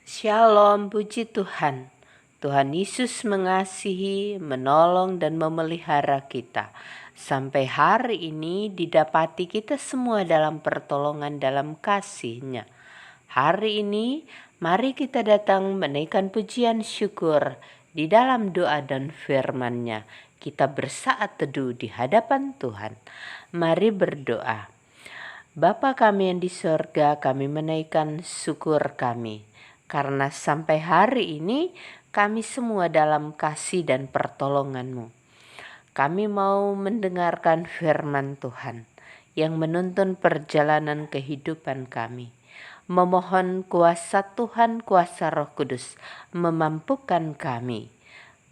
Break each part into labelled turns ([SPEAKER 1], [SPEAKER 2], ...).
[SPEAKER 1] Shalom, puji Tuhan. Tuhan Yesus mengasihi, menolong, dan memelihara kita. Sampai hari ini didapati kita semua dalam pertolongan dalam kasih-Nya. Hari ini mari kita datang menaikkan pujian syukur di dalam doa dan firman-Nya. Kita bersaat teduh di hadapan Tuhan. Mari berdoa. Bapa kami yang di sorga, kami menaikkan syukur kami. Karena sampai hari ini kami semua dalam kasih dan pertolongan-Mu. Kami mau mendengarkan firman Tuhan yang menuntun perjalanan kehidupan kami. Memohon kuasa Tuhan, kuasa Roh Kudus memampukan kami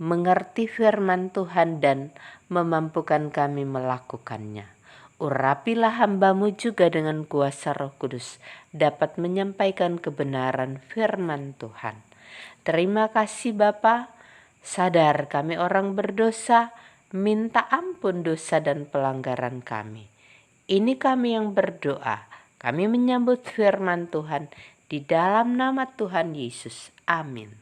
[SPEAKER 1] mengerti firman Tuhan dan memampukan kami melakukannya. Urapilah hamba-Mu juga dengan kuasa Roh Kudus dapat menyampaikan kebenaran firman Tuhan. Terima kasih Bapa, sadar kami orang berdosa, minta ampun dosa dan pelanggaran kami. Ini kami yang berdoa, kami menyambut firman Tuhan di dalam nama Tuhan Yesus. Amin.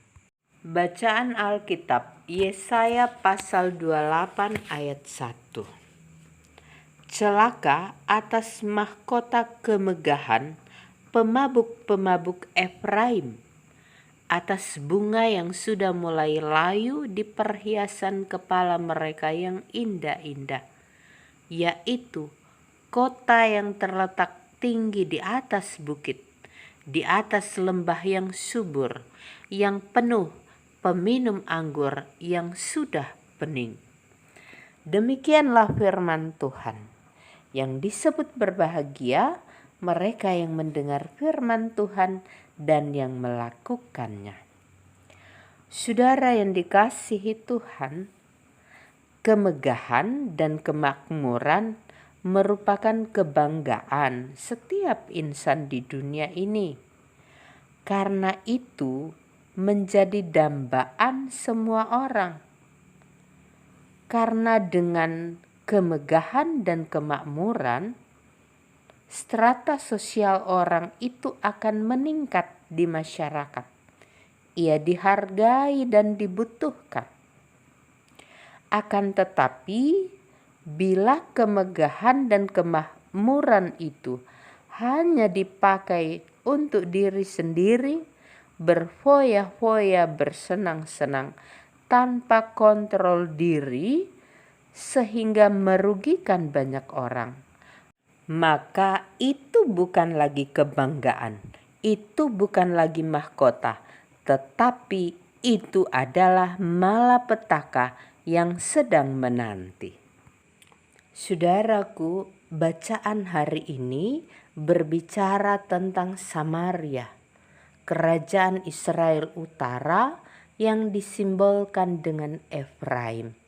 [SPEAKER 1] Bacaan Alkitab, Yesaya pasal 28 ayat 1. Celaka atas mahkota kemegahan pemabuk-pemabuk Efraim, atas bunga yang sudah mulai layu di perhiasan kepala mereka yang indah-indah, yaitu kota yang terletak tinggi di atas bukit, di atas lembah yang subur, yang penuh peminum anggur yang sudah pening. Demikianlah firman Tuhan. Yang disebut berbahagia mereka yang mendengar firman Tuhan dan yang melakukannya. Saudara yang dikasihi Tuhan, kemegahan dan kemakmuran merupakan kebanggaan setiap insan di dunia ini. Karena itu menjadi dambaan semua orang. Karena dengan kemegahan dan kemakmuran, strata sosial orang itu akan meningkat di masyarakat. Ia dihargai dan dibutuhkan. Akan tetapi, bila kemegahan dan kemakmuran itu hanya dipakai untuk diri sendiri, berfoya-foya, bersenang-senang, tanpa kontrol diri, sehingga merugikan banyak orang, maka itu bukan lagi kebanggaan, itu bukan lagi mahkota, tetapi itu adalah malapetaka yang sedang menanti. Saudaraku, bacaan hari ini berbicara tentang Samaria, kerajaan Israel Utara yang disimbolkan dengan Efraim.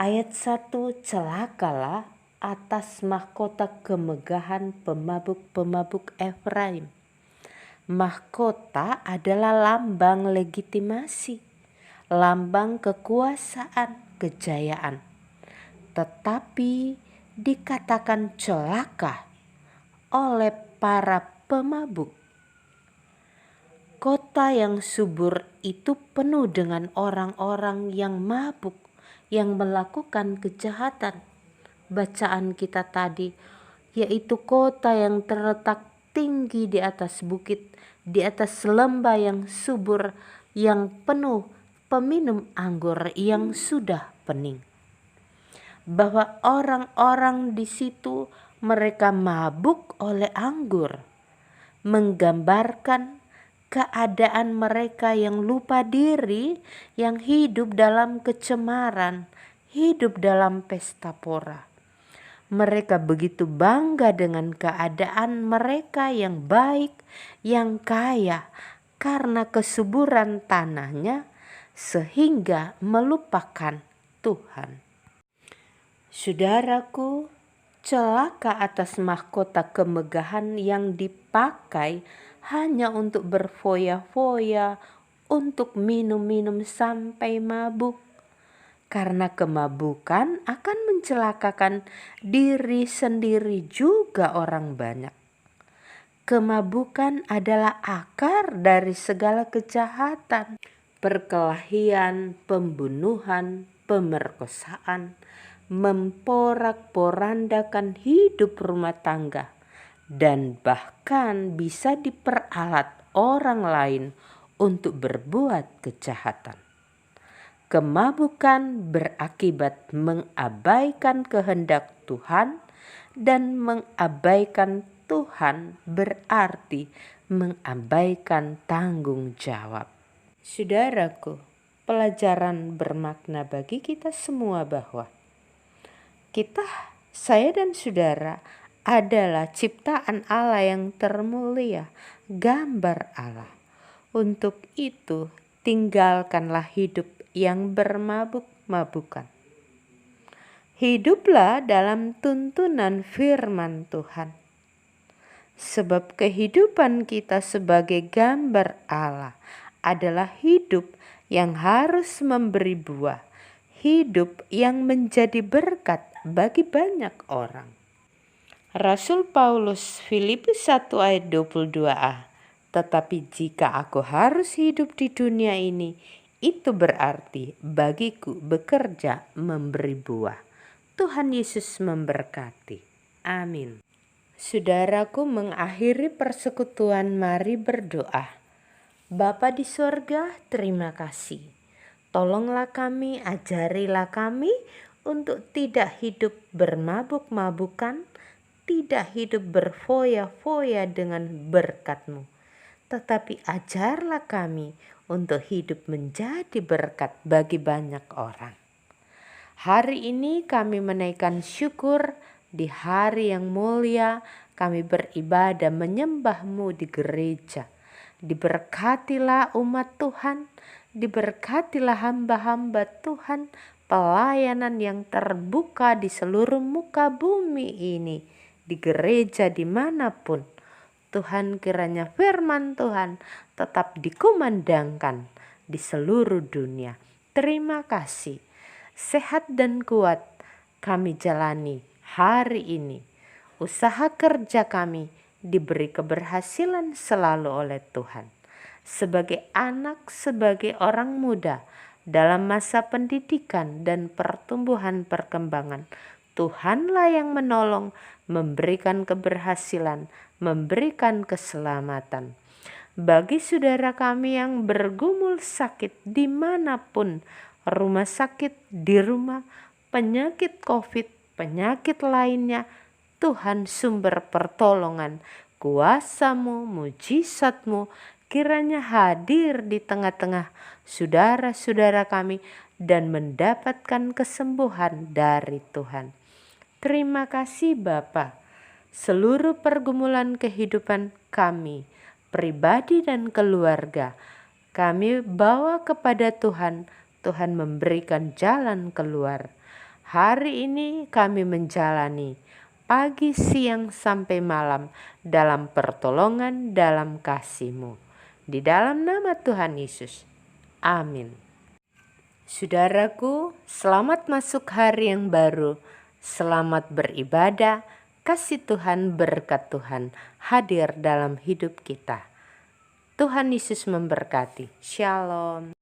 [SPEAKER 1] Ayat 1, celakalah atas mahkota kemegahan pemabuk-pemabuk Efraim. Mahkota adalah lambang legitimasi, lambang kekuasaan, kejayaan. Tetapi dikatakan celaka oleh para pemabuk. Kota yang subur itu penuh dengan orang-orang yang mabuk, yang melakukan kejahatan. Bacaan kita tadi, yaitu kota yang terletak tinggi di atas bukit, di atas lembah yang subur, yang penuh peminum anggur yang sudah pening. Bahwa orang-orang di situ mereka mabuk oleh anggur, menggambarkan keadaan mereka yang lupa diri, yang hidup dalam kecemaran, hidup dalam pesta pora. Mereka begitu bangga dengan keadaan mereka yang baik, yang kaya, karena kesuburan tanahnya, sehingga melupakan Tuhan. Saudaraku, celaka atas mahkota kemegahan yang dipakai hanya untuk berfoya-foya, untuk minum-minum sampai mabuk. Karena kemabukan akan mencelakakan diri sendiri juga orang banyak. Kemabukan adalah akar dari segala kejahatan, perkelahian, pembunuhan, pemerkosaan, memporak-porandakan hidup rumah tangga, dan bahkan bisa diperalat orang lain untuk berbuat kejahatan. Kemabukan berakibat mengabaikan kehendak Tuhan, dan mengabaikan Tuhan berarti mengabaikan tanggung jawab. Saudaraku, pelajaran bermakna bagi kita semua bahwa saya dan saudara adalah ciptaan Allah yang termulia, gambar Allah. Untuk itu, tinggalkanlah hidup yang bermabuk-mabukan. Hiduplah dalam tuntunan firman Tuhan. Sebab kehidupan kita sebagai gambar Allah adalah hidup yang harus memberi buah, hidup yang menjadi berkat bagi banyak orang. Rasul Paulus, Filipi 1 ayat 22a, tetapi jika aku harus hidup di dunia ini, itu berarti bagiku bekerja memberi buah. Tuhan Yesus memberkati. Amin. Saudaraku, mengakhiri persekutuan, mari berdoa. Bapa di sorga, terima kasih. Tolonglah kami, ajarilah kami untuk tidak hidup bermabuk-mabukan, tidak hidup berfoya-foya dengan berkat-Mu. Tetapi ajarlah kami untuk hidup menjadi berkat bagi banyak orang. Hari ini kami menaikkan syukur, di hari yang mulia kami beribadah menyembah-Mu di gereja. Diberkatilah umat Tuhan, diberkatilah hamba-hamba Tuhan, pelayanan yang terbuka di seluruh muka bumi ini, di gereja dimanapun. Tuhan, kiranya firman Tuhan tetap dikumandangkan di seluruh dunia. Terima kasih. Sehat dan kuat kami jalani hari ini. Usaha kerja kami diberi keberhasilan selalu oleh Tuhan. Sebagai anak, sebagai orang muda dalam masa pendidikan dan pertumbuhan perkembangan, Tuhanlah yang menolong, memberikan keberhasilan, memberikan keselamatan. Bagi saudara kami yang bergumul sakit dimanapun, rumah sakit, di rumah, penyakit COVID, penyakit lainnya, Tuhan sumber pertolongan, kuasa-Mu, mujizat-Mu kiranya hadir di tengah-tengah saudara-saudara kami dan mendapatkan kesembuhan dari Tuhan. Terima kasih Bapa. Seluruh pergumulan kehidupan kami, pribadi dan keluarga, kami bawa kepada Tuhan. Tuhan memberikan jalan keluar. Hari ini kami menjalani pagi, siang, sampai malam dalam pertolongan, dalam kasih-Mu. Di dalam nama Tuhan Yesus. Amin. Saudaraku, selamat masuk hari yang baru. Selamat beribadah. Kasih Tuhan, berkat Tuhan hadir dalam hidup kita. Tuhan Yesus memberkati. Shalom.